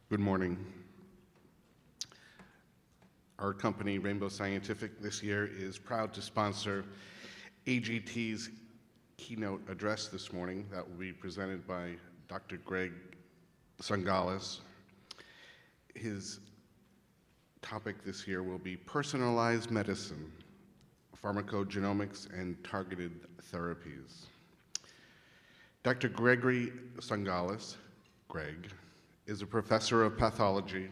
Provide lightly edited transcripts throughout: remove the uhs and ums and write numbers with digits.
Good morning. Our company, Rainbow Scientific, this year is proud to sponsor AGT's keynote address this morning that will be presented by Dr. Greg Sungales. His topic this year will be personalized medicine, pharmacogenomics, and targeted therapies. Dr. Gregory Sungales, Greg, is a professor of pathology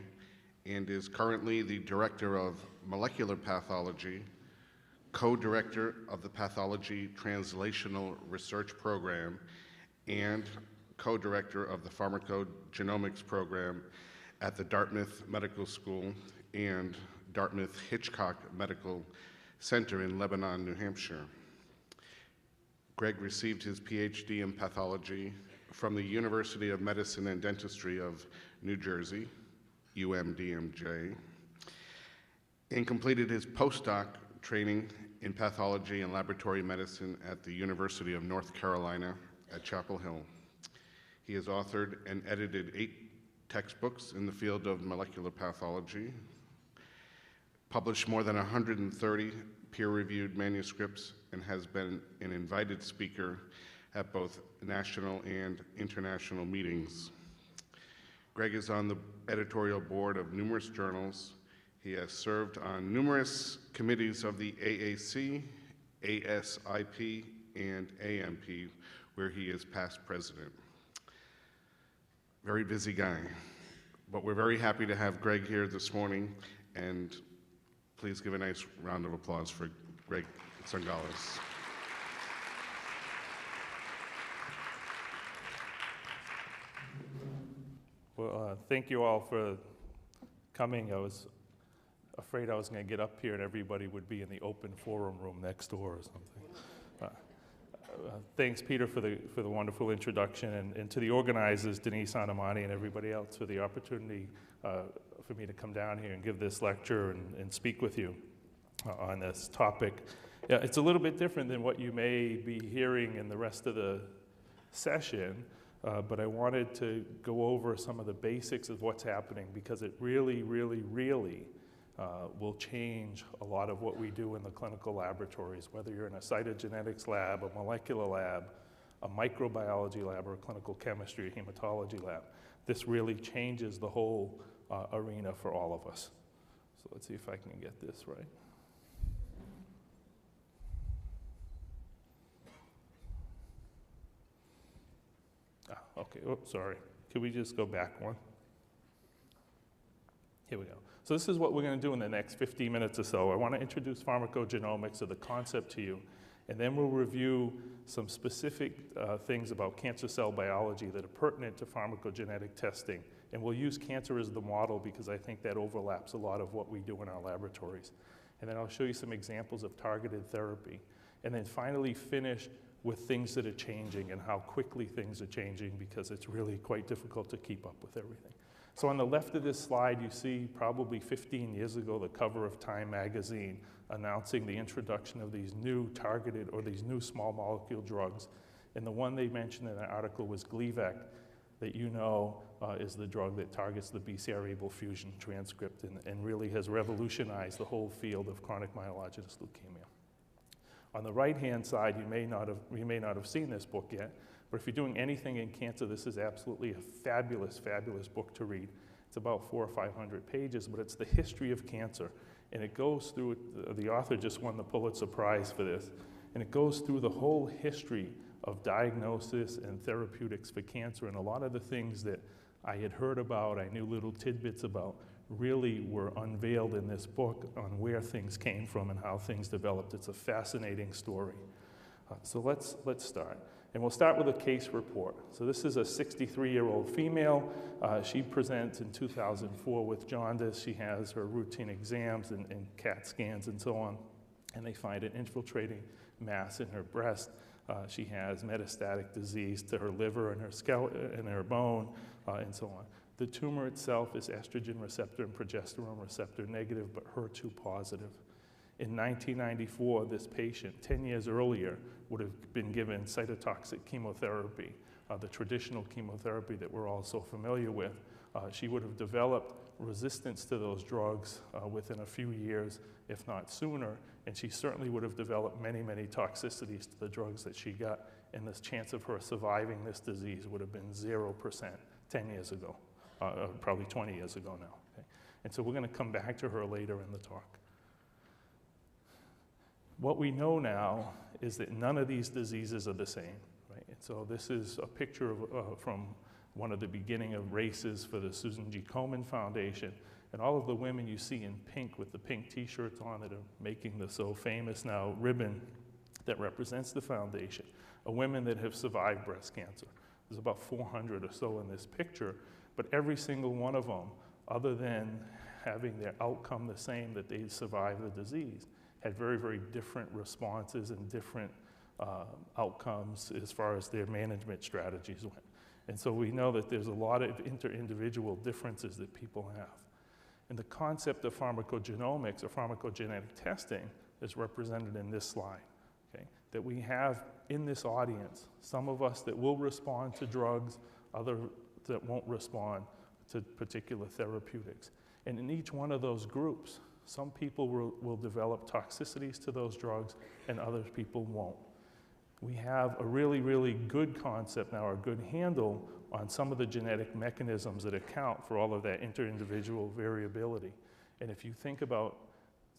and is currently the director of molecular pathology, co-director of the Pathology Translational Research Program, and co-director of the Pharmacogenomics program at the Dartmouth Medical School and Dartmouth Hitchcock Medical Center in Lebanon, New Hampshire. Greg received his PhD in pathology from the University of Medicine and Dentistry of New Jersey, UMDMJ, and completed his postdoc training in pathology and laboratory medicine at the University of North Carolina at Chapel Hill. He has authored and edited 8 textbooks in the field of molecular pathology, published more than 130 peer-reviewed manuscripts, and has been an invited speaker at both national and international meetings. Greg is on the editorial board of numerous journals. He has served on numerous committees of the AAC, ASIP, and AMP, where he is past president. Very busy guy, but we're very happy to have Greg here this morning, and please give a nice round of applause for Greg Sungales. Well, thank you all for coming. I was afraid I was going to get up here and everybody would be in the open forum room next door or something. Thanks, Peter, for the wonderful introduction, and to the organizers, Denise Anamani and everybody else, for the opportunity for me to come down here and give this lecture and speak with you on this topic. Yeah, it's a little bit different than what you may be hearing in the rest of the session. But I wanted to go over some of the basics of what's happening, because it really, really, really will change a lot of what we do in the clinical laboratories, whether you're in a cytogenetics lab, a molecular lab, a microbiology lab, or a clinical chemistry, hematology lab. This really changes the whole arena for all of us. So let's see if I can get this right. Okay, oops, sorry. Could we just go back one? Here we go. So this is what we're going to do in the next 15 minutes or so. I want to introduce pharmacogenomics, or the concept, to you, and then we'll review some specific things about cancer cell biology that are pertinent to pharmacogenetic testing. And we'll use cancer as the model because I think that overlaps a lot of what we do in our laboratories. And then I'll show you some examples of targeted therapy. And then finally finish with things that are changing and how quickly things are changing, because it's really quite difficult to keep up with everything. So on the left of this slide, you see probably 15 years ago the cover of Time magazine announcing the introduction of these new targeted, or these new small molecule drugs. And the one they mentioned in the article was Gleevec, that you know is the drug that targets the BCR-ABL fusion transcript and really has revolutionized the whole field of chronic myelogenous leukemia. On the right-hand side, you may not have seen this book yet, but if you're doing anything in cancer, this is absolutely a fabulous, fabulous book to read. It's about 400 or 500 pages, but it's the history of cancer. And it goes through, the author just won the Pulitzer Prize for this, and it goes through the whole history of diagnosis and therapeutics for cancer. And a lot of the things that I had heard about, I knew little tidbits about, really were unveiled in this book on where things came from and how things developed. It's a fascinating story. So let's start. And we'll start with a case report. So this is a 63-year-old female. She presents in 2004 with jaundice. She has her routine exams and CAT scans and so on. And they find an infiltrating mass in her breast. She has metastatic disease to her liver and her skeleton and her bone and so on. The tumor itself is estrogen receptor and progesterone receptor negative, but HER2 positive. In 1994, this patient, 10 years earlier, would have been given cytotoxic chemotherapy, the traditional chemotherapy that we're all so familiar with, she would have developed resistance to those drugs within a few years, if not sooner, and she certainly would have developed many, many toxicities to the drugs that she got, and the chance of her surviving this disease would have been 0% 10 years ago, probably 20 years ago now. Okay? And so we're going to come back to her later in the talk. What we know now is that none of these diseases are the same. Right? And so this is a picture of, from one of the beginning of races for the Susan G. Komen Foundation. And all of the women you see in pink with the pink t-shirts on that are making the so famous now ribbon that represents the foundation are women that have survived breast cancer. There's about 400 or so in this picture, but every single one of them, other than having their outcome the same, that they survived the disease, had very, very different responses and different outcomes as far as their management strategies went. And so we know that there's a lot of inter-individual differences that people have. And the concept of pharmacogenomics or pharmacogenetic testing is represented in this slide, okay? That we have in this audience, some of us that will respond to drugs, others that won't respond to particular therapeutics. And in each one of those groups, some people will develop toxicities to those drugs and other people won't. We have a really, really good concept now, or a good handle on some of the genetic mechanisms that account for all of that inter-individual variability. And if you think about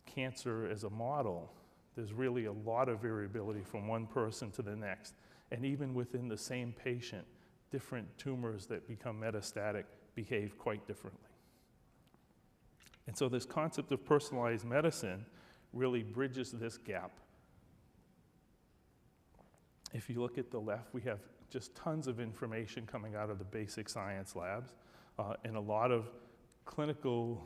cancer as a model, there's really a lot of variability from one person to the next. And even within the same patient, different tumors that become metastatic behave quite differently. And so this concept of personalized medicine really bridges this gap. If you look at the left, we have just tons of information coming out of the basic science labs and a lot of clinical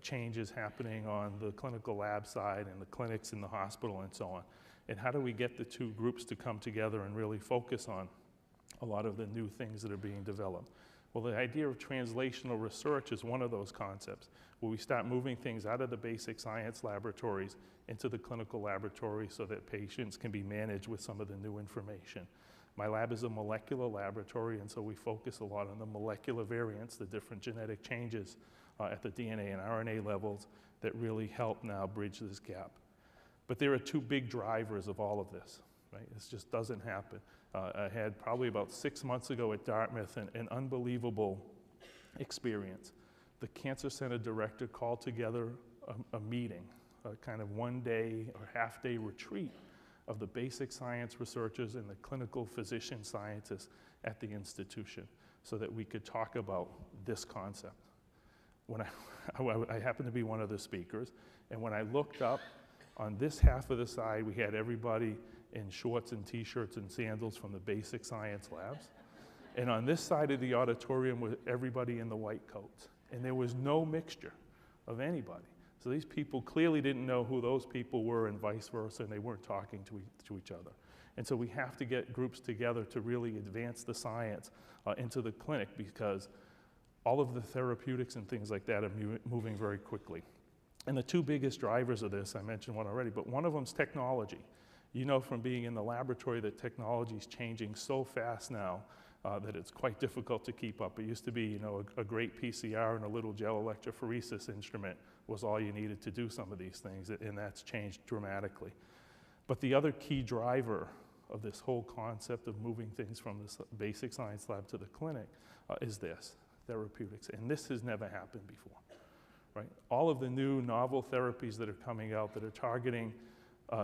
changes happening on the clinical lab side and the clinics in the hospital and so on. And how do we get the two groups to come together and really focus on a lot of the new things that are being developed? Well, the idea of translational research is one of those concepts, where we start moving things out of the basic science laboratories into the clinical laboratory so that patients can be managed with some of the new information. My lab is a molecular laboratory, and so we focus a lot on the molecular variants, the different genetic changes at the DNA and RNA levels that really help now bridge this gap. But there are two big drivers of all of this, right? This just doesn't happen. I had probably about 6 months ago at Dartmouth an unbelievable experience. The Cancer Center director called together a meeting, a kind of one-day or half-day retreat of the basic science researchers and the clinical physician scientists at the institution so that we could talk about this concept. When I happened to be one of the speakers, and when I looked up, on this half of the side, we had everybody in shorts and t-shirts and sandals from the basic science labs. And on this side of the auditorium was everybody in the white coats. And there was no mixture of anybody. So these people clearly didn't know who those people were and vice versa, and they weren't talking to each other. And so we have to get groups together to really advance the science into the clinic, because all of the therapeutics and things like that are moving very quickly. And the two biggest drivers of this, I mentioned one already, but one of them is technology. You know from being in the laboratory that technology is changing so fast now that it's quite difficult to keep up. It used to be, you know, a great PCR and a little gel electrophoresis instrument was all you needed to do some of these things, and that's changed dramatically. But the other key driver of this whole concept of moving things from this basic science lab to the clinic is this, therapeutics. And this has never happened before, right? All of the new novel therapies that are coming out that are targeting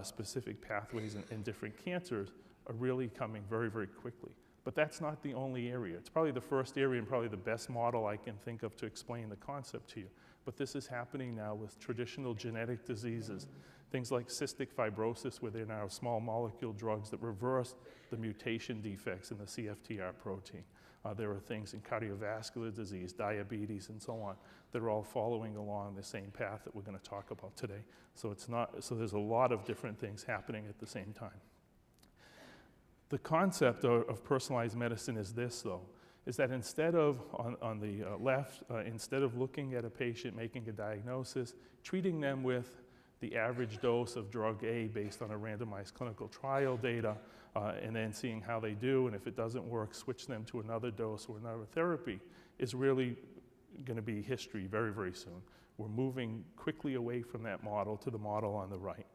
specific pathways in different cancers are really coming very, very quickly. But that's not the only area. It's probably the first area and probably the best model I can think of to explain the concept to you. But this is happening now with traditional genetic diseases, things like cystic fibrosis, where there are now small molecule drugs that reverse the mutation defects in the CFTR protein. There are things in cardiovascular disease, diabetes, and so on, that are all following along the same path that we're going to talk about today. So there's a lot of different things happening at the same time. The concept of personalized medicine is this, though, is that instead of, on the left, instead of looking at a patient, making a diagnosis, treating them with the average dose of drug A based on a randomized clinical trial data, and then seeing how they do, and if it doesn't work, switch them to another dose or another therapy, is really going to be history very, very soon. We're moving quickly away from that model to the model on the right,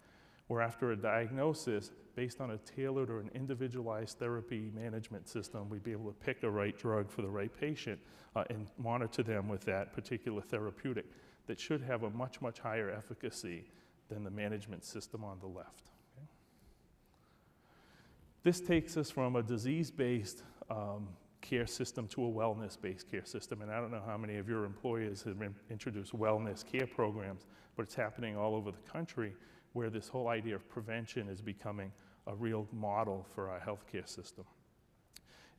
where after a diagnosis, based on a tailored or an individualized therapy management system, we'd be able to pick a right drug for the right patient and monitor them with that particular therapeutic that should have a much, much higher efficacy than the management system on the left. Okay? This takes us from a disease-based care system to a wellness-based care system. And I don't know how many of your employers have introduced wellness care programs, but it's happening all over the country where this whole idea of prevention is becoming a real model for our healthcare system.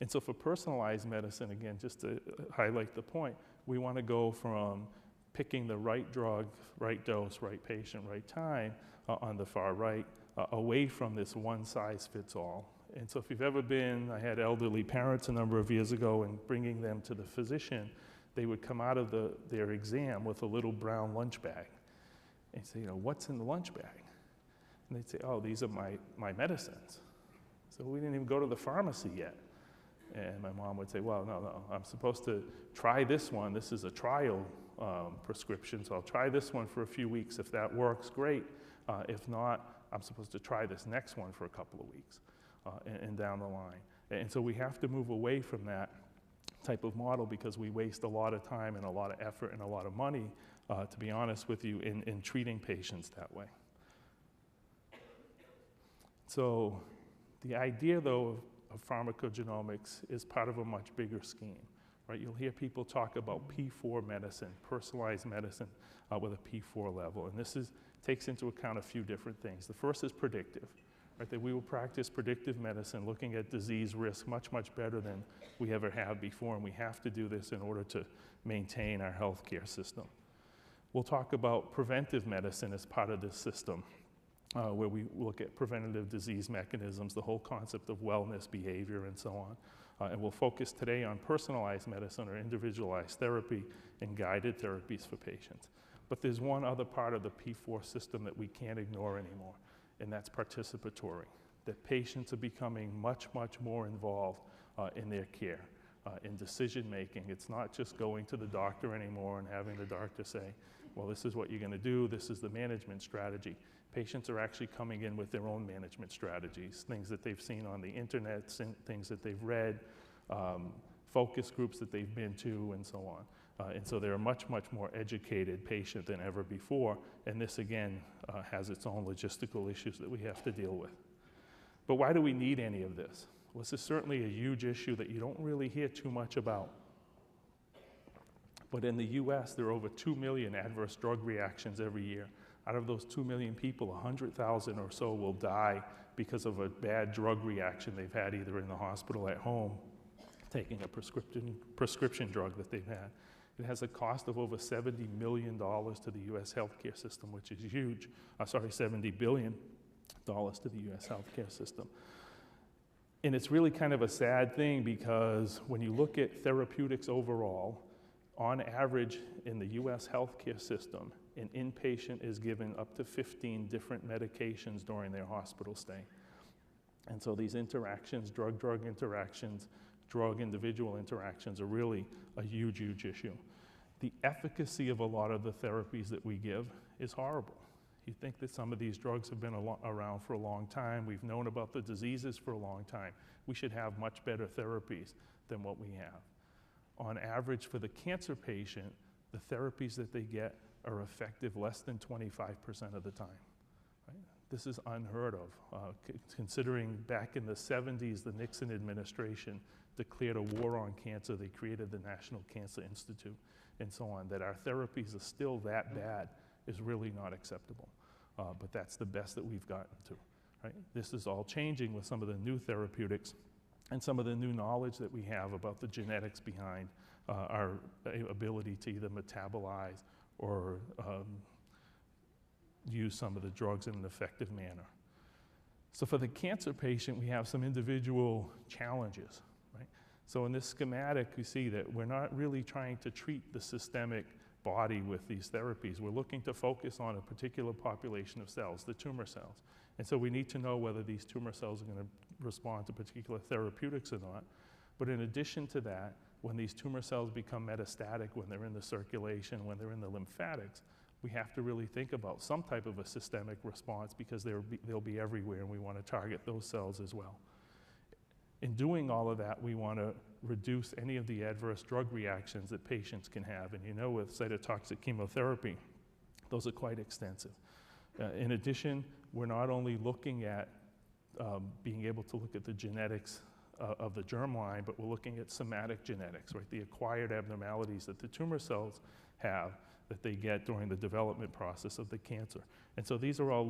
And so for personalized medicine, again, just to highlight the point, we want to go from picking the right drug, right dose, right patient, right time on the far right, away from this one-size-fits-all. And so if you've ever been, I had elderly parents a number of years ago, and bringing them to the physician, they would come out of their exam with a little brown lunch bag. And say, what's in the lunch bag? And they'd say, oh, these are my medicines. So we didn't even go to the pharmacy yet. And my mom would say, well, no, I'm supposed to try this one. This is a trial prescription, so I'll try this one for a few weeks. If that works, great. If not, I'm supposed to try this next one for a couple of weeks and down the line. And so we have to move away from that type of model because we waste a lot of time and a lot of effort and a lot of money, to be honest with you, in treating patients that way. So the idea, though, of pharmacogenomics is part of a much bigger scheme, right? You'll hear people talk about P4 medicine, personalized medicine with a P4 level, and this takes into account a few different things. The first is predictive, right? That we will practice predictive medicine, looking at disease risk much, much better than we ever have before, and we have to do this in order to maintain our healthcare system. We'll talk about preventive medicine as part of this system, where we look at preventative disease mechanisms, the whole concept of wellness, behavior, and so on. And we'll focus today on personalized medicine or individualized therapy and guided therapies for patients. But there's one other part of the P4 system that we can't ignore anymore, and that's participatory. That patients are becoming much, much more involved in their care, in decision making. It's not just going to the doctor anymore and having the doctor say, well, this is what you're going to do, this is the management strategy. Patients are actually coming in with their own management strategies, things that they've seen on the internet, things that they've read, focus groups that they've been to, and so on. And so they're a much, much more educated patient than ever before. And this, again, has its own logistical issues that we have to deal with. But why do we need any of this? Well, this is certainly a huge issue that you don't really hear too much about. But in the US, there are over 2 million adverse drug reactions every year. Out of those 2 million people, 100,000 or so will die because of a bad drug reaction they've had either in the hospital or at home, taking a prescription drug that they've had. It has a cost of over $70 million to the US healthcare system, which is huge. $70 billion to the US healthcare system. And it's really kind of a sad thing because when you look at therapeutics overall, on average in the US healthcare system, an inpatient is given up to 15 different medications during their hospital stay. And so these interactions, drug-drug interactions, drug-individual interactions are really a huge, huge issue. The efficacy of a lot of the therapies that we give is horrible. You think that some of these drugs have been around for a long time. We've known about the diseases for a long time. We should have much better therapies than what we have. On average, for the cancer patient, the therapies that they get are effective less than 25% of the time. Right? This is unheard of, considering back in the 70s, the Nixon administration declared a war on cancer. They created the National Cancer Institute and so on. That our therapies are still that bad is really not acceptable. But that's the best that we've gotten to. Right? This is all changing with some of the new therapeutics and some of the new knowledge that we have about the genetics behind our ability to either metabolize or use some of the drugs in an effective manner. So for the cancer patient, we have some individual challenges, right? So in this schematic, you see that we're not really trying to treat the systemic body with these therapies. We're looking to focus on a particular population of cells, the tumor cells. And so we need to know whether these tumor cells are going to respond to particular therapeutics or not. But in addition to that, when these tumor cells become metastatic, when they're in the circulation, when they're in the lymphatics, we have to really think about some type of a systemic response because they'll be everywhere, and we want to target those cells as well. In doing all of that, we want to reduce any of the adverse drug reactions that patients can have. And you know, with cytotoxic chemotherapy, those are quite extensive. In addition, we're not only looking at being able to look at the genetics of the germline, but we're looking at somatic genetics, right? The acquired abnormalities that the tumor cells have that they get during the development process of the cancer. And so these are all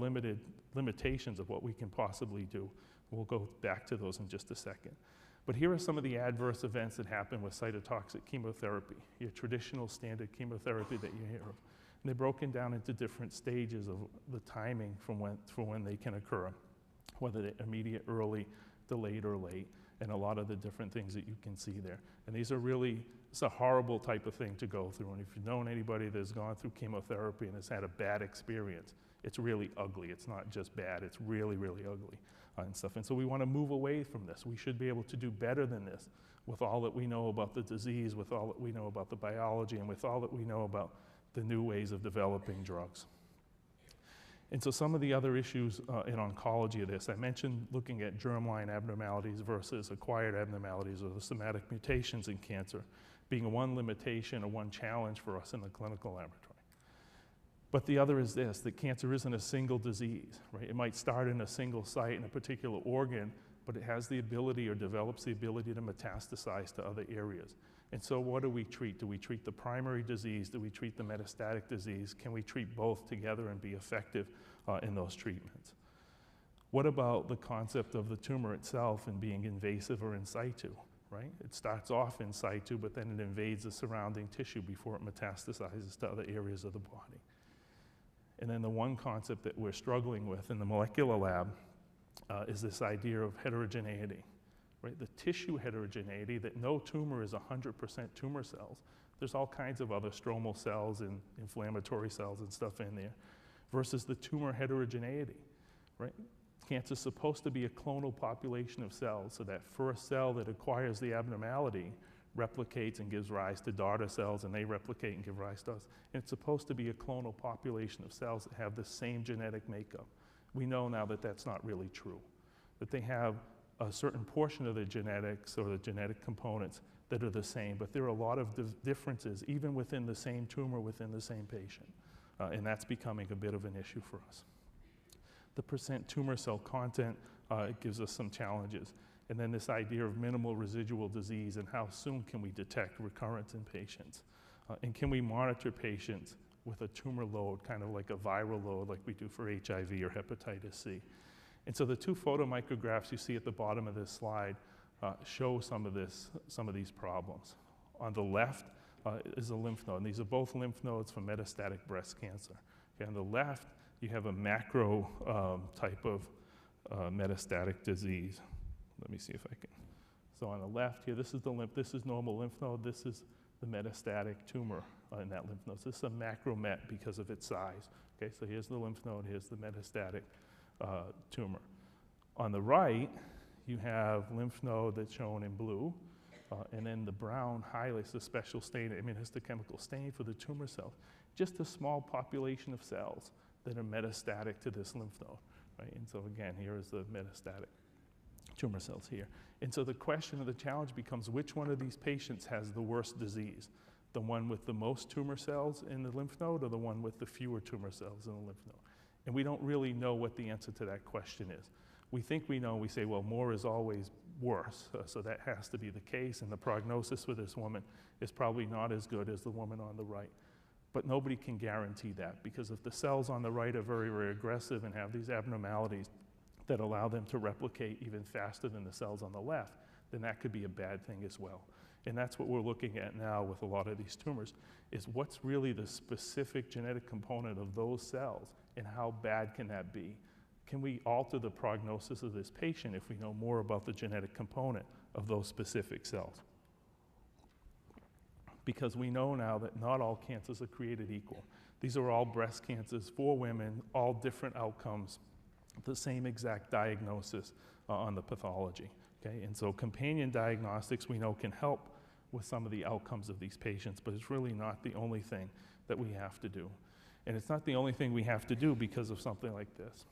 limitations of what we can possibly do. We'll go back to those in just a second. But here are some of the adverse events that happen with cytotoxic chemotherapy, your traditional standard chemotherapy that you hear of. And they're broken down into different stages of the timing from when they can occur, whether they're immediate, early, delayed, or late, and a lot of the different things that you can see there. And these are really, it's a horrible type of thing to go through. And if you've known anybody that's gone through chemotherapy and has had a bad experience, it's really ugly. It's not just bad, it's really, really ugly and stuff. And so we want to move away from this. We should be able to do better than this with all that we know about the disease, with all that we know about the biology, and with all that we know about the new ways of developing drugs. And so some of the other issues in oncology of this, I mentioned looking at germline abnormalities versus acquired abnormalities or the somatic mutations in cancer being one limitation or one challenge for us in the clinical laboratory. But the other is this, that cancer isn't a single disease, right? It might start in a single site in a particular organ, but it has the ability or develops the ability to metastasize to other areas. And so what do we treat? Do we treat the primary disease? Do we treat the metastatic disease? Can we treat both together and be effective in those treatments? What about the concept of the tumor itself and being invasive or in situ, right? It starts off in situ, but then it invades the surrounding tissue before it metastasizes to other areas of the body. And then the one concept that we're struggling with in the molecular lab is this idea of heterogeneity, right? The tissue heterogeneity, that no tumor is 100% tumor cells. There's all kinds of other stromal cells and inflammatory cells and stuff in there, versus the tumor heterogeneity, right? Cancer's supposed to be a clonal population of cells, so that first cell that acquires the abnormality replicates and gives rise to daughter cells, and they replicate and give rise to us. And it's supposed to be a clonal population of cells that have the same genetic makeup. We know now that that's not really true, that they have a certain portion of the genetics or the genetic components that are the same, but there are a lot of differences even within the same tumor, within the same patient. And that's becoming a bit of an issue for us. The percent tumor cell content gives us some challenges. And then this idea of minimal residual disease and how soon can we detect recurrence in patients? And can we monitor patients with a tumor load, kind of like a viral load like we do for HIV or hepatitis C? And so the two photomicrographs you see at the bottom of this slide show some of these problems. On the left is a lymph node, and these are both lymph nodes for metastatic breast cancer. Okay, on the left, you have a macro type of metastatic disease. Let me see if I can. So on the left here, this is the lymph, this is normal lymph node, this is the metastatic tumor in that lymph node. So this is a macromet because of its size. Okay, so here's the lymph node, here's the metastatic tumor. On the right, you have lymph node that's shown in blue, and then the brown highlights the special stain, immunohistochemical stain for the tumor cells. Just a small population of cells that are metastatic to this lymph node, right? And so again, here is the metastatic tumor cells here. And so the question or the challenge becomes, which one of these patients has the worst disease? The one with the most tumor cells in the lymph node or the one with the fewer tumor cells in the lymph node? And we don't really know what the answer to that question is. We think we know, we say, well, more is always worse, so that has to be the case, and the prognosis for this woman is probably not as good as the woman on the right. But nobody can guarantee that, because if the cells on the right are very, very aggressive and have these abnormalities that allow them to replicate even faster than the cells on the left, then that could be a bad thing as well. And that's what we're looking at now with a lot of these tumors, is what's really the specific genetic component of those cells and how bad can that be? Can we alter the prognosis of this patient if we know more about the genetic component of those specific cells? Because we know now that not all cancers are created equal. These are all breast cancers for women, all different outcomes, the same exact diagnosis on the pathology. Okay? And so companion diagnostics we know can help with some of the outcomes of these patients, but it's really not the only thing that we have to do. And it's not the only thing we have to do because of something like this.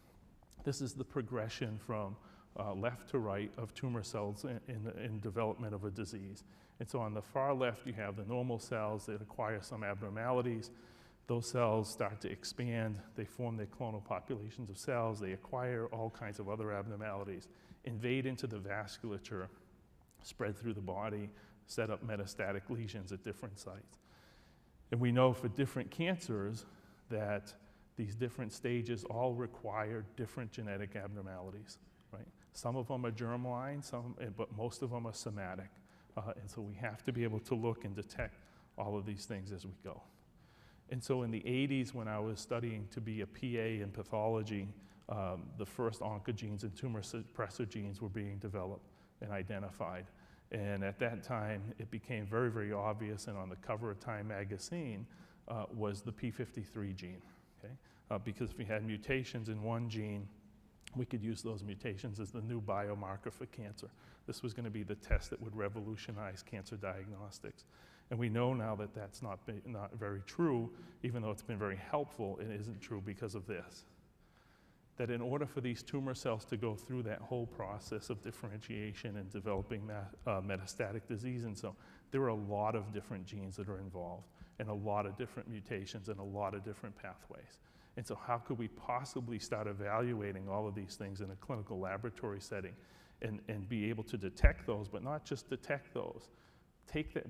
This is the progression from left to right of tumor cells in development of a disease. And so on the far left, you have the normal cells that acquire some abnormalities. Those cells start to expand, they form their clonal populations of cells, they acquire all kinds of other abnormalities, invade into the vasculature, spread through the body, set up metastatic lesions at different sites. And we know for different cancers that these different stages all require different genetic abnormalities, right? Some of them are germline, but most of them are somatic. And so we have to be able to look and detect all of these things as we go. And so in the 80s, when I was studying to be a PA in pathology, the first oncogenes and tumor suppressor genes were being developed and identified. And at that time, it became very, very obvious, and on the cover of Time magazine was the P53 gene, okay? Because if we had mutations in one gene, we could use those mutations as the new biomarker for cancer. This was going to be the test that would revolutionize cancer diagnostics. And we know now that that's not very true, even though it's been very helpful, it isn't true because of this. That in order for these tumor cells to go through that whole process of differentiation and developing metastatic disease, and so there are a lot of different genes that are involved, and a lot of different mutations, and a lot of different pathways. And so how could we possibly start evaluating all of these things in a clinical laboratory setting and be able to detect those, but not just detect those,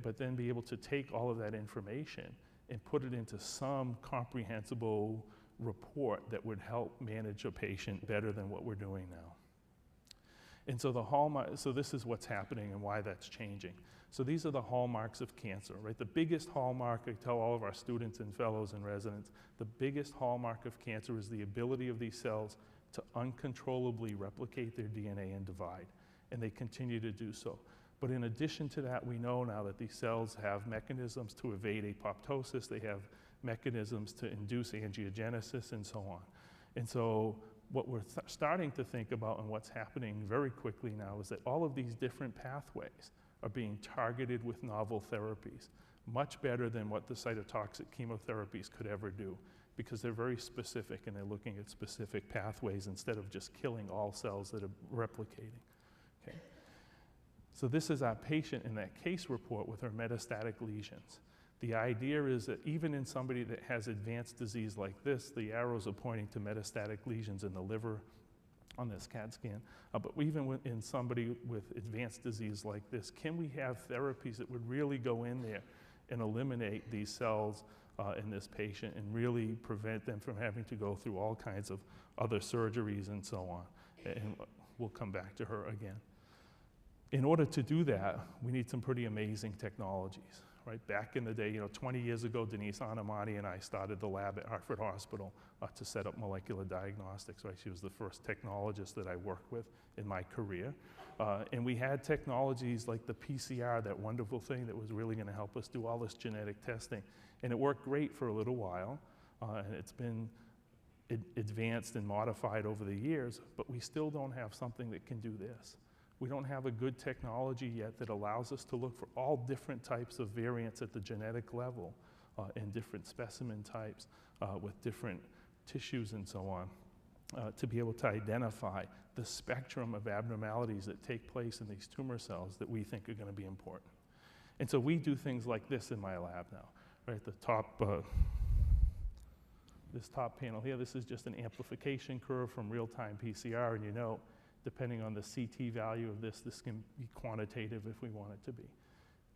but then be able to take all of that information and put it into some comprehensible report that would help manage a patient better than what we're doing now. And so so this is what's happening and why that's changing. So these are the hallmarks of cancer, right? The biggest hallmark, I tell all of our students and fellows and residents, the biggest hallmark of cancer is the ability of these cells to uncontrollably replicate their DNA and divide, and they continue to do so. But in addition to that, we know now that these cells have mechanisms to evade apoptosis, they have mechanisms to induce angiogenesis, and so on. And so what we're starting to think about and what's happening very quickly now is that all of these different pathways are being targeted with novel therapies, much better than what the cytotoxic chemotherapies could ever do, because they're very specific and they're looking at specific pathways instead of just killing all cells that are replicating. Okay? So this is our patient in that case report with her metastatic lesions. The idea is that even in somebody that has advanced disease like this, the arrows are pointing to metastatic lesions in the liver on this CAT scan, but even in somebody with advanced disease like this, can we have therapies that would really go in there and eliminate these cells in this patient and really prevent them from having to go through all kinds of other surgeries and so on? And we'll come back to her again. In order to do that, we need some pretty amazing technologies. Right? Back in the day, 20 years ago, Denise Anamati and I started the lab at Hartford Hospital to set up molecular diagnostics. Right? She was the first technologist that I worked with in my career. And we had technologies like the PCR, that wonderful thing that was really going to help us do all this genetic testing. And it worked great for a little while, and it's been advanced and modified over the years, but we still don't have something that can do this. We don't have a good technology yet that allows us to look for all different types of variants at the genetic level and different specimen types with different tissues and so on to be able to identify the spectrum of abnormalities that take place in these tumor cells that we think are going to be important. And so we do things like this in my lab now. Right, the top, this top panel here, this is just an amplification curve from real-time PCR, and depending on the CT value of this can be quantitative if we want it to be.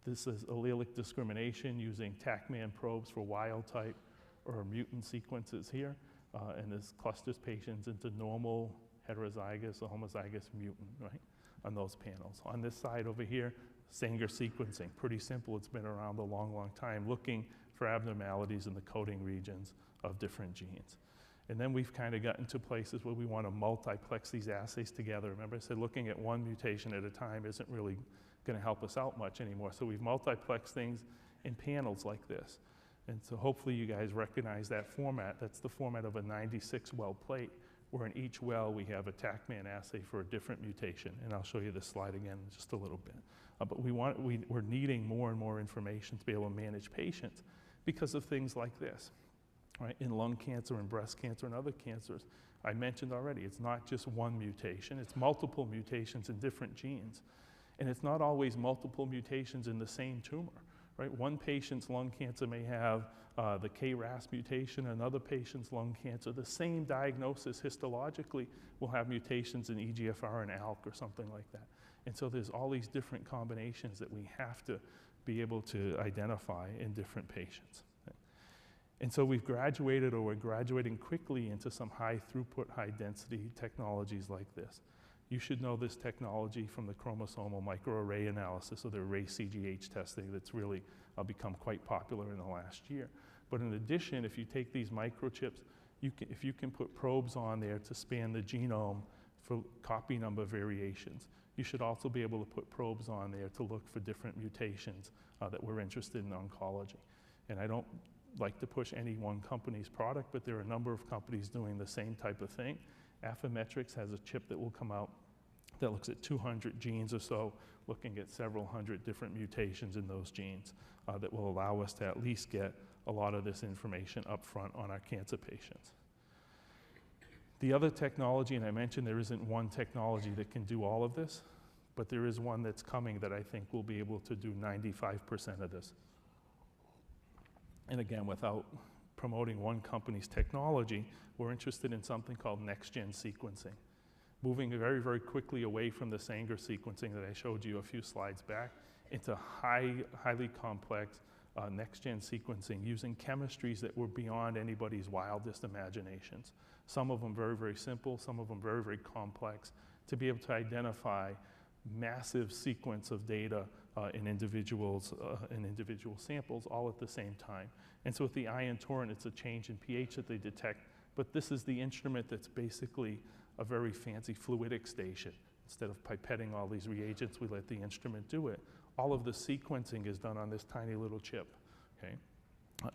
This is allelic discrimination using TACMAN probes for wild type or mutant sequences here, and this clusters patients into normal, heterozygous, or homozygous mutant, right, on those panels. On this side over here, Sanger sequencing, pretty simple. It's been around a long, long time, looking for abnormalities in the coding regions of different genes. And then we've kind of gotten to places where we want to multiplex these assays together. Remember I said looking at one mutation at a time isn't really going to help us out much anymore. So we've multiplexed things in panels like this. And so hopefully you guys recognize that format. That's the format of a 96-well plate where in each well we have a TACMAN assay for a different mutation. And I'll show you this slide again in just a little bit. But we're needing more and more information to be able to manage patients because of things like this. Right? In lung cancer and breast cancer and other cancers, I mentioned already, it's not just one mutation, it's multiple mutations in different genes. And it's not always multiple mutations in the same tumor. Right? One patient's lung cancer may have the KRAS mutation, another patient's lung cancer, the same diagnosis histologically will have mutations in EGFR and ALK or something like that. And so there's all these different combinations that we have to be able to identify in different patients. And so we've graduated, or we're graduating quickly into some high throughput, high density technologies like this. You should know this technology from the chromosomal microarray analysis, or the array CGH testing that's really become quite popular in the last year. But in addition, if you take these microchips, if you can put probes on there to span the genome for copy number variations, you should also be able to put probes on there to look for different mutations that we're interested in oncology. And I don't like to push any one company's product, but there are a number of companies doing the same type of thing. Affymetrix has a chip that will come out that looks at 200 genes or so, looking at several hundred different mutations in those genes that will allow us to at least get a lot of this information up front on our cancer patients. The other technology, and I mentioned there isn't one technology that can do all of this, but there is one that's coming that I think will be able to do 95% of this. And again, without promoting one company's technology, we're interested in something called next-gen sequencing. Moving very, very quickly away from the Sanger sequencing that I showed you a few slides back into highly complex next-gen sequencing using chemistries that were beyond anybody's wildest imaginations. Some of them very, very simple, some of them very, very complex, to be able to identify massive sequence of data in individual samples all at the same time. And so with the ion torrent, it's a change in pH that they detect, but this is the instrument that's basically a very fancy fluidic station. Instead of pipetting all these reagents, we let the instrument do it. All of the sequencing is done on this tiny little chip, okay,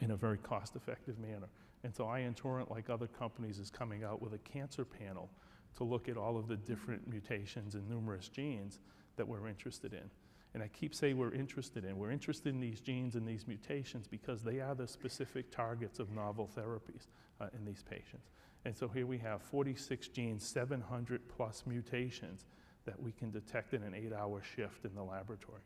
in a very cost-effective manner. And so ion torrent, like other companies, is coming out with a cancer panel to look at all of the different mutations in numerous genes that we're interested in. And I keep saying we're interested in these genes and these mutations because they are the specific targets of novel therapies in these patients. And so here we have 46 genes, 700 plus mutations that we can detect in an 8-hour shift in the laboratory,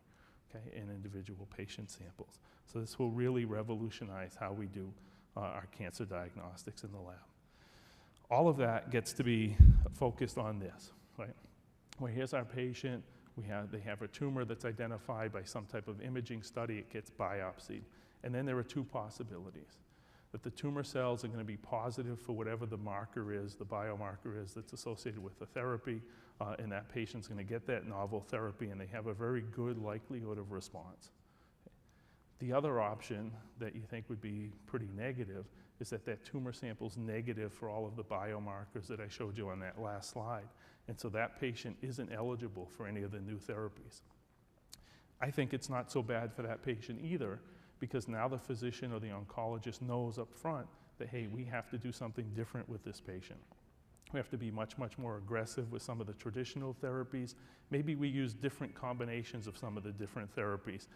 okay, in individual patient samples. So this will really revolutionize how we do our cancer diagnostics in the lab. All of that gets to be focused on this, right? Well, here's our patient. They have a tumor that's identified by some type of imaging study. It gets biopsied. And then there are two possibilities. That the tumor cells are going to be positive for whatever the marker is, the biomarker is that's associated with the therapy, and that patient's going to get that novel therapy, and they have a very good likelihood of response. The other option that you think would be pretty negative is that that tumor sample's negative for all of the biomarkers that I showed you on that last slide. And so that patient isn't eligible for any of the new therapies. I think it's not so bad for that patient either, because now the physician or the oncologist knows up front that, hey, we have to do something different with this patient. We have to be much, much more aggressive with some of the traditional therapies. Maybe we use different combinations of some of the different therapies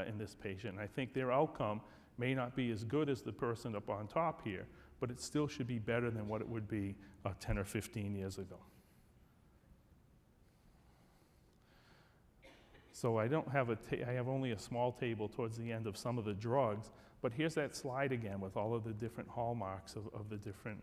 in this patient. And I think their outcome may not be as good as the person up on top here, but it still should be better than what it would be 10 or 15 years ago. So I have only a small table towards the end of some of the drugs, but here's that slide again with all of the different hallmarks of the different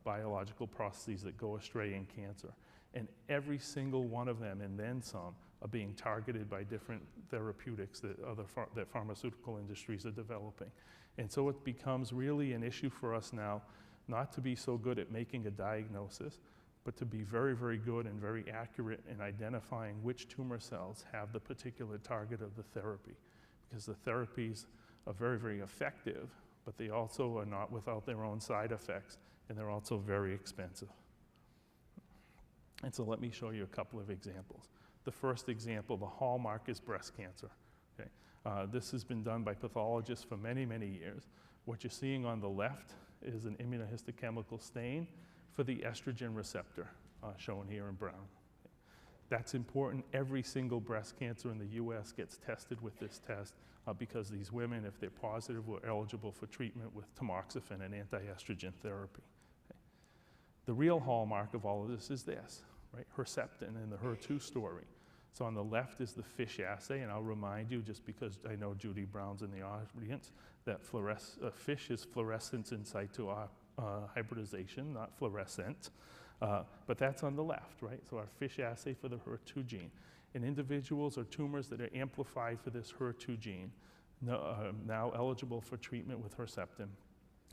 biological processes that go astray in cancer. And every single one of them, and then some, are being targeted by different therapeutics that pharmaceutical industries are developing. And so it becomes really an issue for us now not to be so good at making a diagnosis, but to be very, very good and very accurate in identifying which tumor cells have the particular target of the therapy. Because the therapies are very, very effective, but they also are not without their own side effects, and they're also very expensive. And so let me show you a couple of examples. The first example, the hallmark is breast cancer. Okay? This has been done by pathologists for many, many years. What you're seeing on the left is an immunohistochemical stain for the estrogen receptor, shown here in brown. That's important. Every single breast cancer in the US gets tested with this test because these women, if they're positive, were eligible for treatment with tamoxifen and anti-estrogen therapy. Okay. The real hallmark of all of this is this, right? Herceptin and the HER2 story. So on the left is the FISH assay, and I'll remind you, just because I know Judy Brown's in the audience, that FISH is fluorescence in situ hybridization, not fluorescent. But that's on the left, right? So our FISH assay for the HER2 gene. In individuals or tumors that are amplified for this HER2 gene, now eligible for treatment with Herceptin.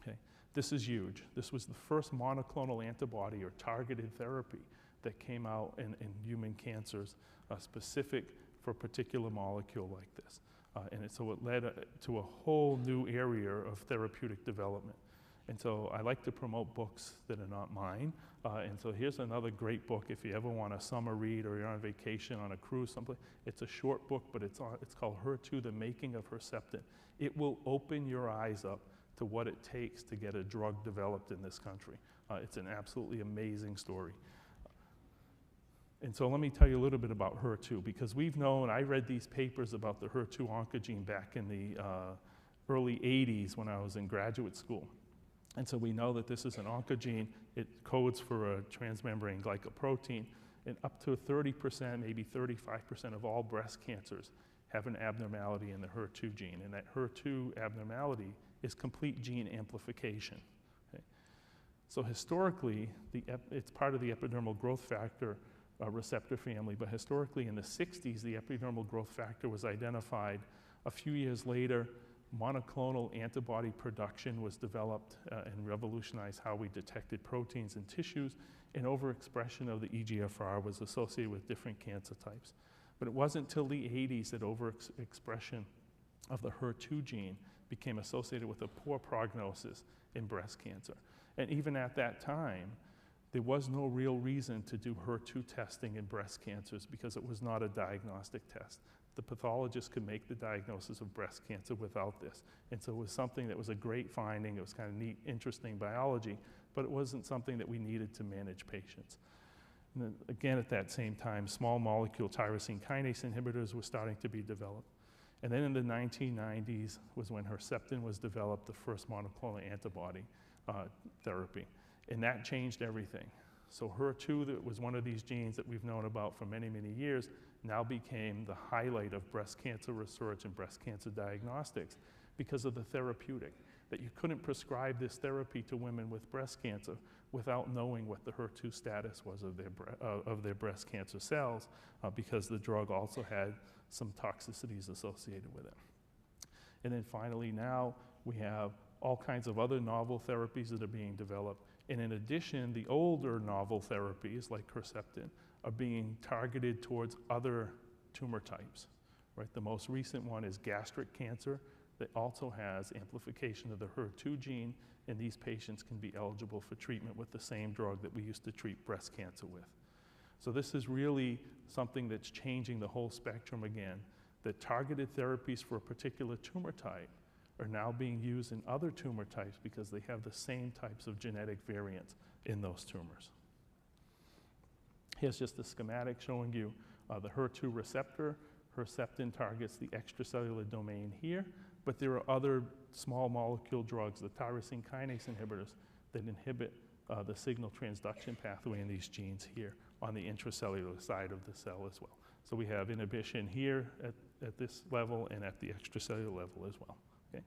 Okay. This is huge. This was the first monoclonal antibody or targeted therapy that came out in human cancers, specific for a particular molecule like this. So it led to a whole new area of therapeutic development. And so I like to promote books that are not mine. And so here's another great book if you ever want a summer read or you're on vacation on a cruise someplace. It's a short book, but it's called HER2, The Making of Herceptin. It will open your eyes up to what it takes to get a drug developed in this country. It's an absolutely amazing story. And so let me tell you a little bit about HER2, because we've known, I read these papers about the HER2 oncogene back in the early 80s when I was in graduate school. And so we know that this is an oncogene. It codes for a transmembrane glycoprotein, and up to 30%, maybe 35% of all breast cancers have an abnormality in the HER2 gene. And that HER2 abnormality is complete gene amplification. Okay? So historically, it's part of the epidermal growth factor receptor family, but historically in the 60s, the epidermal growth factor was identified. A few years later, monoclonal antibody production was developed and revolutionized how we detected proteins in tissues, and overexpression of the EGFR was associated with different cancer types. But it wasn't until the 80s that overexpression of the HER2 gene became associated with a poor prognosis in breast cancer. And even at that time, there was no real reason to do HER2 testing in breast cancers because it was not a diagnostic test. The pathologist could make the diagnosis of breast cancer without this. And so it was something that was a great finding. It was kind of neat, interesting biology, but it wasn't something that we needed to manage patients. And then again, at that same time, small molecule tyrosine kinase inhibitors were starting to be developed. And then in the 1990s was when Herceptin was developed, the first monoclonal antibody therapy. And that changed everything. So HER2, that was one of these genes that we've known about for many, many years, now became the highlight of breast cancer research and breast cancer diagnostics because of the therapeutic, that you couldn't prescribe this therapy to women with breast cancer without knowing what the HER2 status was of their breast cancer cells, because the drug also had some toxicities associated with it. And then finally now we have all kinds of other novel therapies that are being developed. And in addition, the older novel therapies like Herceptin are being targeted towards other tumor types, right? The most recent one is gastric cancer that also has amplification of the HER2 gene, and these patients can be eligible for treatment with the same drug that we used to treat breast cancer with. So this is really something that's changing the whole spectrum again, that targeted therapies for a particular tumor type are now being used in other tumor types because they have the same types of genetic variants in those tumors. Here's just a schematic showing you the HER2 receptor. Herceptin targets the extracellular domain here, but there are other small molecule drugs, the tyrosine kinase inhibitors, that inhibit the signal transduction pathway in these genes here on the intracellular side of the cell as well. So we have inhibition here at this level and at the extracellular level as well. Okay.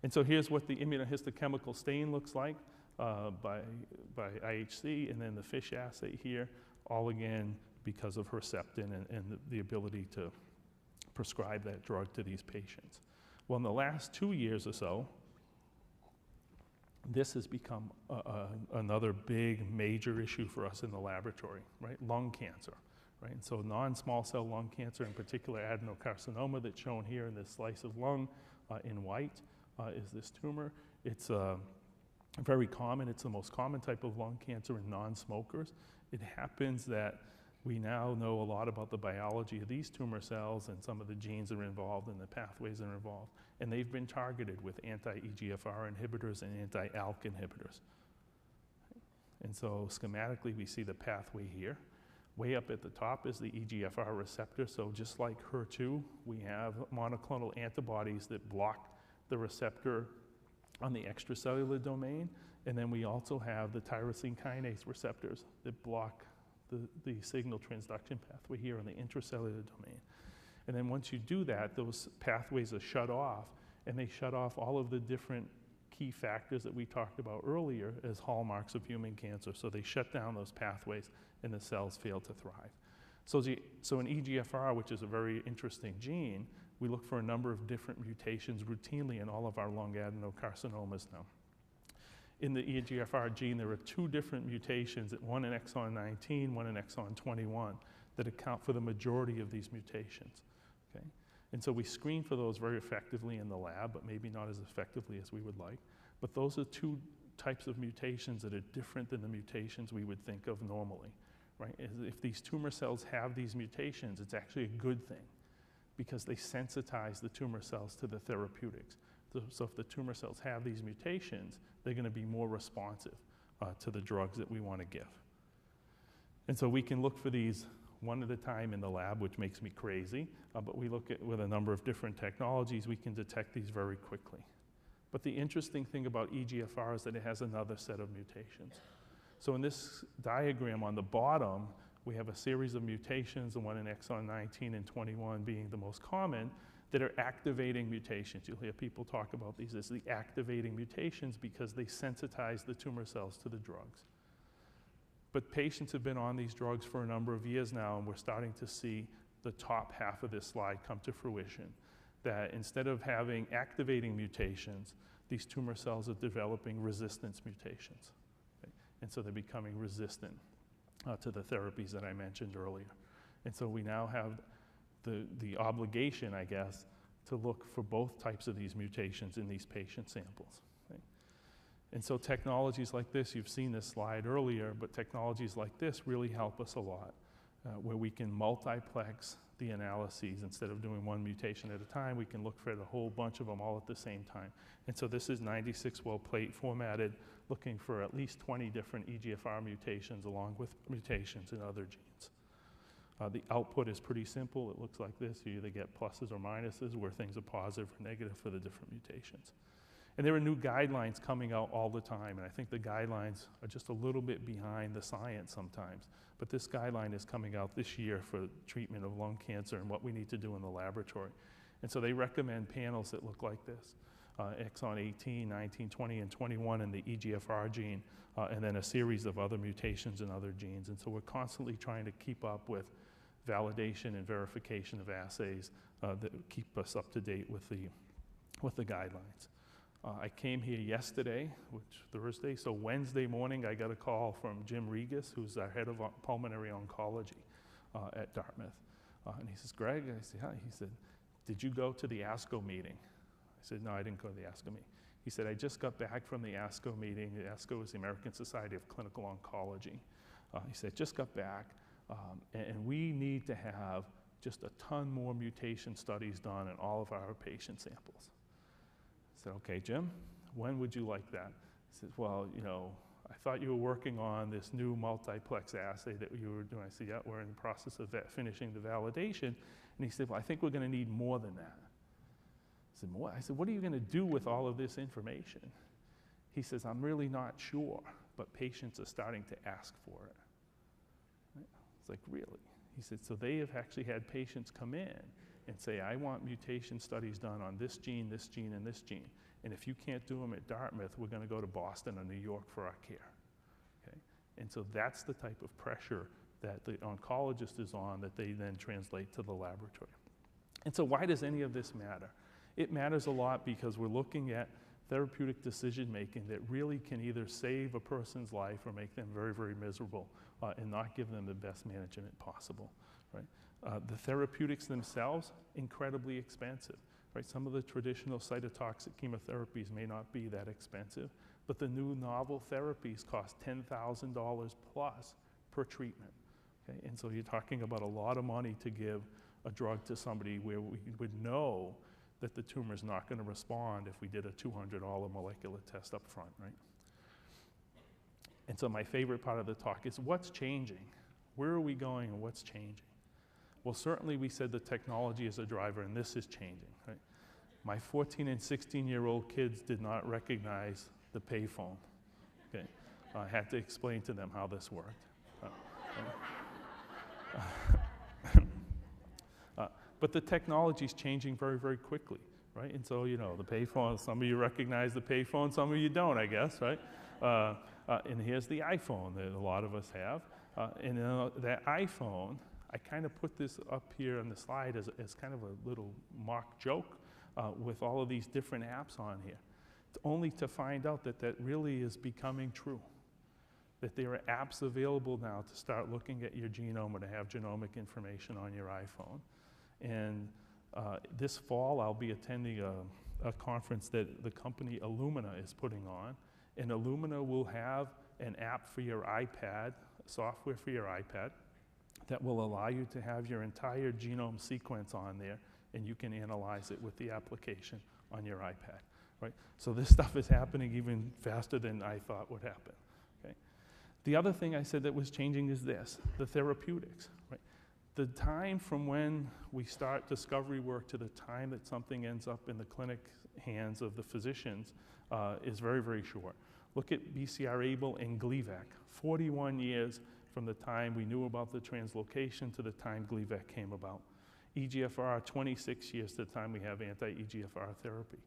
And so here's what the immunohistochemical stain looks like by IHC, and then the FISH assay here, all again because of Herceptin and the ability to prescribe that drug to these patients. Well, in the last 2 years or so, this has become another big major issue for us in the laboratory, right? Lung cancer, right? And so non-small cell lung cancer, in particular adenocarcinoma that's shown here in this slice of lung in white is this tumor. It's very common. It's the most common type of lung cancer in non-smokers. It happens that we now know a lot about the biology of these tumor cells and some of the genes that are involved and the pathways that are involved. And they've been targeted with anti-EGFR inhibitors and anti-ALK inhibitors. And so schematically, we see the pathway here. Way up at the top is the EGFR receptor. So just like HER2, we have monoclonal antibodies that block the receptor on the extracellular domain. And then we also have the tyrosine kinase receptors that block the signal transduction pathway here on the intracellular domain. And then once you do that, those pathways are shut off, and they shut off all of the different key factors that we talked about earlier as hallmarks of human cancer. So they shut down those pathways, and the cells fail to thrive. So in EGFR, which is a very interesting gene, we look for a number of different mutations routinely in all of our lung adenocarcinomas now. In the EGFR gene, there are 2 different mutations, one in exon 19, one in exon 21, that account for the majority of these mutations. Okay? And so we screen for those very effectively in the lab, but maybe not as effectively as we would like. But those are 2 types of mutations that are different than the mutations we would think of normally. Right? If these tumor cells have these mutations, it's actually a good thing because they sensitize the tumor cells to the therapeutics. So if the tumor cells have these mutations, they're going to be more responsive to the drugs that we want to give. And so we can look for these one at a time in the lab, which makes me crazy, but we look at with a number of different technologies, we can detect these very quickly. But the interesting thing about EGFR is that it has another set of mutations. So in this diagram on the bottom, we have a series of mutations, the one in exon 19 and 21 being the most common, that are activating mutations. You'll hear people talk about these as the activating mutations because they sensitize the tumor cells to the drugs. But patients have been on these drugs for a number of years now, and we're starting to see the top half of this slide come to fruition, that instead of having activating mutations, these tumor cells are developing resistance mutations. Okay? And so they're becoming resistant to the therapies that I mentioned earlier. And so we now have the obligation, I guess, to look for both types of these mutations in these patient samples. Right? And so technologies like this, you've seen this slide earlier, but technologies like this really help us a lot, where we can multiplex the analyses. Instead of doing one mutation at a time, we can look for a whole bunch of them all at the same time. And so this is 96-well plate formatted, looking for at least 20 different EGFR mutations along with mutations in other genes. The output is pretty simple. It looks like this. You either get pluses or minuses, where things are positive or negative for the different mutations. And there are new guidelines coming out all the time, and I think the guidelines are just a little bit behind the science sometimes. But this guideline is coming out this year for treatment of lung cancer and what we need to do in the laboratory. And so they recommend panels that look like this. Exon 18, 19, 20, and 21 in the EGFR gene, and then a series of other mutations in other genes. And so we're constantly trying to keep up with validation and verification of assays that keep us up to date with the guidelines. I came here yesterday, Thursday, so Wednesday morning I got a call from Jim Regas, who's our head of pulmonary oncology at Dartmouth. And he says, Greg, I said, hi. He said, did you go to the ASCO meeting? I said, no, I didn't go to the ASCO meeting. He said, I just got back from the ASCO meeting. The ASCO is the American Society of Clinical Oncology. He said, just got back, and we need to have just a ton more mutation studies done in all of our patient samples. I said, okay, Jim, when would you like that? He says, well, you know, I thought you were working on this new multiplex assay that you were doing. I said, yeah, we're in the process of finishing the validation. And he said, well, I think we're going to need more than that. I said, what? I said, what are you going to do with all of this information? He says, I'm really not sure, but patients are starting to ask for it. It's like, really? He said, so they have actually had patients come in and say, I want mutation studies done on this gene, and this gene. And if you can't do them at Dartmouth, we're going to go to Boston or New York for our care. Okay? And so that's the type of pressure that the oncologist is on that they then translate to the laboratory. And so why does any of this matter? It matters a lot because we're looking at therapeutic decision making that really can either save a person's life or make them very, very miserable and not give them the best management possible. Right? The therapeutics themselves, incredibly expensive. Right? Some of the traditional cytotoxic chemotherapies may not be that expensive, but the new novel therapies cost $10,000 plus per treatment. Okay? And so you're talking about a lot of money to give a drug to somebody where we would know that the tumor is not going to respond if we did a $200 molecular test up front, right? And so my favorite part of the talk is what's changing? Where are we going and what's changing? Well, certainly we said the technology is a driver, and this is changing, right? My 14 and 16-year-old kids did not recognize the payphone, okay? I had to explain to them how this worked. But the technology is changing very, very quickly, right? And so, the payphone, some of you recognize the payphone, some of you don't, I guess, right? And here's the iPhone that a lot of us have. And that iPhone, I kind of put this up here on the slide as kind of a little mock joke with all of these different apps on here, only to find out that that really is becoming true. That there are apps available now to start looking at your genome or to have genomic information on your iPhone. And this fall, I'll be attending a conference that the company Illumina is putting on. And Illumina will have an app for your iPad, software for your iPad, that will allow you to have your entire genome sequence on there, and you can analyze it with the application on your iPad, right? So this stuff is happening even faster than I thought would happen, okay? The other thing I said that was changing is this, the therapeutics, right? The time from when we start discovery work to the time that something ends up in the clinic hands of the physicians is very, very short. Look at BCR-ABL and Gleevec, 41 years from the time we knew about the translocation to the time Gleevec came about. EGFR, 26 years to the time we have anti-EGFR therapy.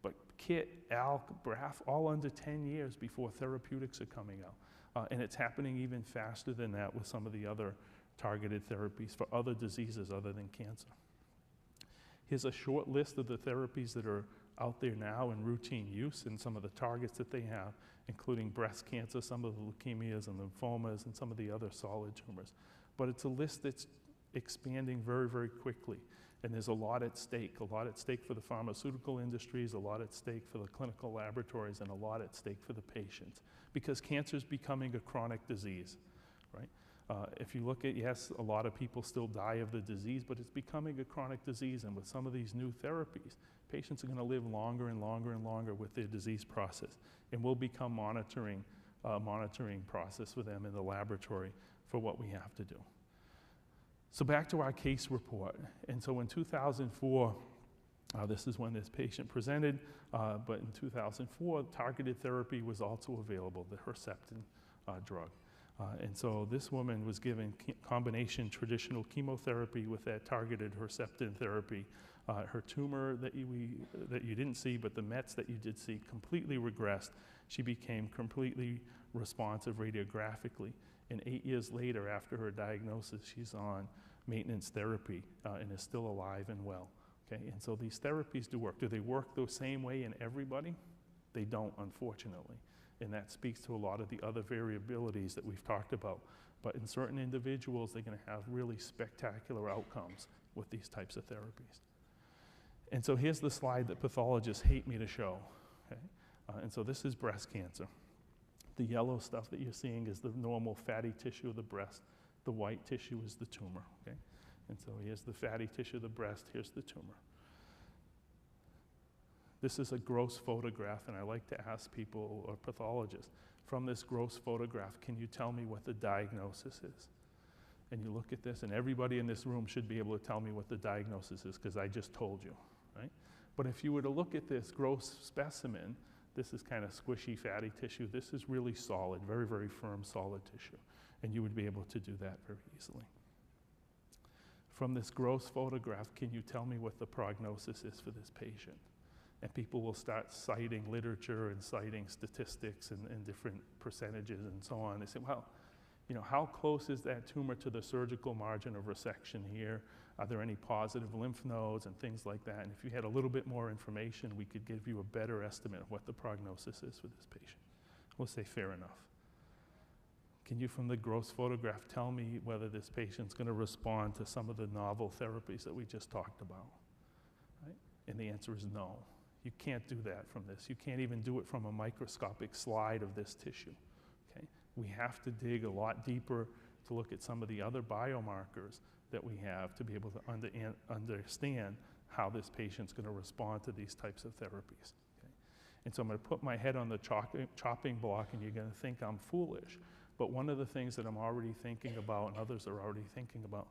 But KIT, ALK, BRAF, all under 10 years before therapeutics are coming out. And it's happening even faster than that with some of the other targeted therapies for other diseases other than cancer. Here's a short list of the therapies that are out there now in routine use and some of the targets that they have, including breast cancer, some of the leukemias and lymphomas, and some of the other solid tumors. But it's a list that's expanding very, very quickly. And there's a lot at stake for the pharmaceutical industries, a lot at stake for the clinical laboratories, and a lot at stake for the patients. Because cancer is becoming a chronic disease, right? If you look at, yes, a lot of people still die of the disease, but it's becoming a chronic disease. And with some of these new therapies, patients are going to live longer and longer and longer with their disease process. And we'll become monitoring process for them in the laboratory for what we have to do. So back to our case report. And so in 2004, this is when this patient presented, but in 2004, targeted therapy was also available, the Herceptin drug. And so this woman was given combination traditional chemotherapy with that targeted Herceptin therapy. Her tumor that you didn't see, but the Mets that you did see, completely regressed. She became completely responsive radiographically. And 8 years later, after her diagnosis, she's on maintenance therapy and is still alive and well. Okay? And so these therapies do work. Do they work the same way in everybody? They don't, unfortunately. And that speaks to a lot of the other variabilities that we've talked about. But in certain individuals, they're going to have really spectacular outcomes with these types of therapies. And so here's the slide that pathologists hate me to show. Okay? And so this is breast cancer. The yellow stuff that you're seeing is the normal fatty tissue of the breast. The white tissue is the tumor. Okay? And so here's the fatty tissue of the breast, here's the tumor. This is a gross photograph, and I like to ask people, or pathologists, from this gross photograph, can you tell me what the diagnosis is? And you look at this, and everybody in this room should be able to tell me what the diagnosis is, because I just told you, right? But if you were to look at this gross specimen, this is kind of squishy, fatty tissue. This is really solid, very, very firm, solid tissue. And you would be able to do that very easily. From this gross photograph, can you tell me what the prognosis is for this patient? And people will start citing literature and citing statistics and different percentages and so on. They say, well, how close is that tumor to the surgical margin of resection here? Are there any positive lymph nodes and things like that? And if you had a little bit more information, we could give you a better estimate of what the prognosis is for this patient. We'll say fair enough. Can you, from the gross photograph, tell me whether this patient's going to respond to some of the novel therapies that we just talked about? Right? And the answer is no. You can't do that from this. You can't even do it from a microscopic slide of this tissue. Okay? We have to dig a lot deeper to look at some of the other biomarkers that we have to be able to understand how this patient's going to respond to these types of therapies. Okay? And so I'm going to put my head on the chopping block, and you're going to think I'm foolish. But one of the things that I'm already thinking about, and others are already thinking about,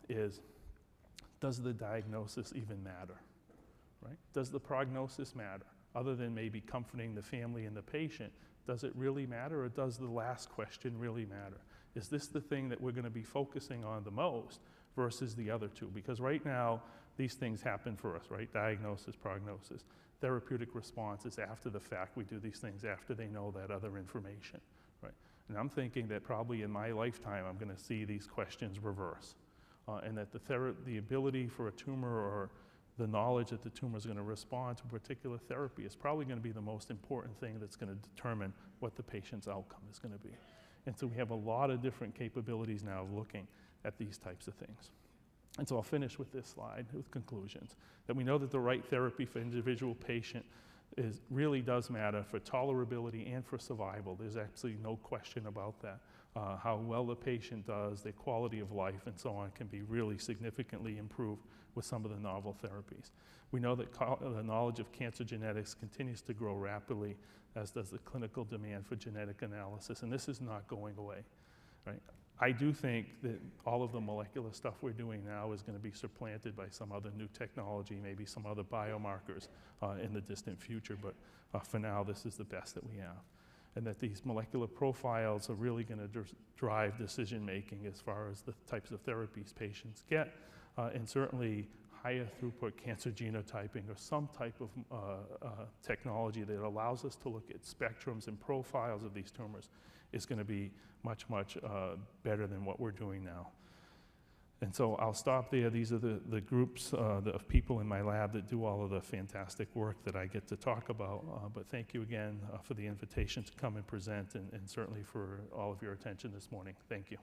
is, does the diagnosis even matter, right? Does the prognosis matter? Other than maybe comforting the family and the patient, does it really matter, or does the last question really matter? Is this the thing that we're going to be focusing on the most versus the other two? Because right now, these things happen for us, right? Diagnosis, prognosis. Therapeutic response is after the fact. We do these things after they know that other information, right? And I'm thinking that probably in my lifetime, I'm going to see these questions reverse. And that the ability for a tumor, or the knowledge that the tumor is going to respond to a particular therapy, is probably going to be the most important thing that's going to determine what the patient's outcome is going to be. And so we have a lot of different capabilities now of looking at these types of things. And so I'll finish with this slide with conclusions. That we know that the right therapy for individual patient really does matter for tolerability and for survival. There's absolutely no question about that. How well the patient does, their quality of life, and so on can be really significantly improved with some of the novel therapies. We know that the knowledge of cancer genetics continues to grow rapidly, as does the clinical demand for genetic analysis, and this is not going away, right? I do think that all of the molecular stuff we're doing now is going to be supplanted by some other new technology, maybe some other biomarkers in the distant future, but for now, this is the best that we have. And that these molecular profiles are really going to drive decision-making as far as the types of therapies patients get, and certainly higher throughput cancer genotyping, or some type of technology that allows us to look at spectrums and profiles of these tumors is going to be much, much better than what we're doing now. And so I'll stop there. These are the groups of people in my lab that do all of the fantastic work that I get to talk about. But thank you again for the invitation to come and present, and certainly for all of your attention this morning. Thank you.